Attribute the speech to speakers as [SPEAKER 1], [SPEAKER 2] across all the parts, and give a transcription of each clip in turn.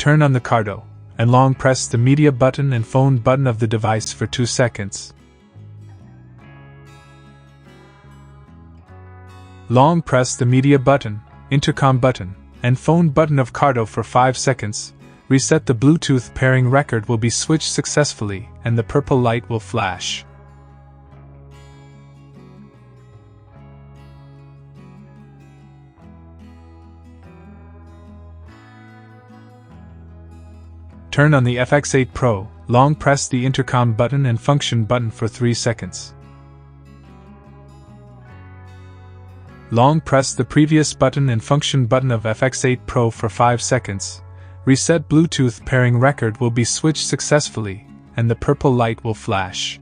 [SPEAKER 1] Turn on the Cardo, and long press the media button and phone button of the device for 2 seconds. Long press the media button, intercom button, and phone button of Cardo for 5 seconds. Reset. The Bluetooth pairing record will be switched successfully and the purple light will flash. Turn on the FX8 Pro, long press the intercom button and function button for 3 seconds. Long press the previous button and function button of FX8 Pro for 5 seconds. Reset. Bluetooth pairing record will be switched successfully, and the purple light will flash.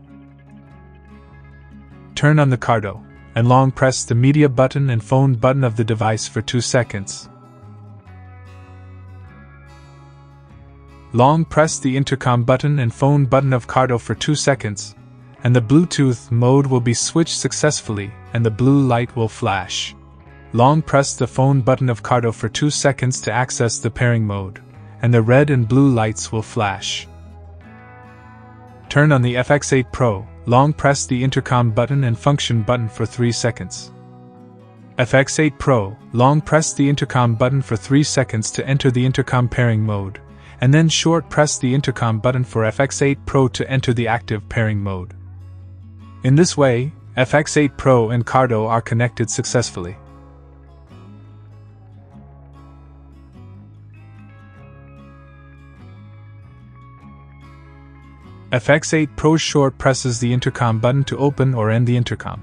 [SPEAKER 1] Turn on the Cardo, and long press the media button and phone button of the device for 2 seconds. Long press the intercom button and phone button of Cardo for 2 seconds, and the Bluetooth mode will be switched successfully, and the blue light will flash. Long press the phone button of Cardo for 2 seconds to access the pairing mode, and the red and blue lights will flash. Turn on the FX8 Pro, long press the intercom button and function button for 3 seconds. FX8 Pro, long press the intercom button for 3 seconds to enter the intercom pairing mode, and then short press the intercom button for FX8 Pro to enter the active pairing mode. In this way, FX8 Pro and Cardo are connected successfully. FX8 Pro short presses the intercom button to open or end the intercom.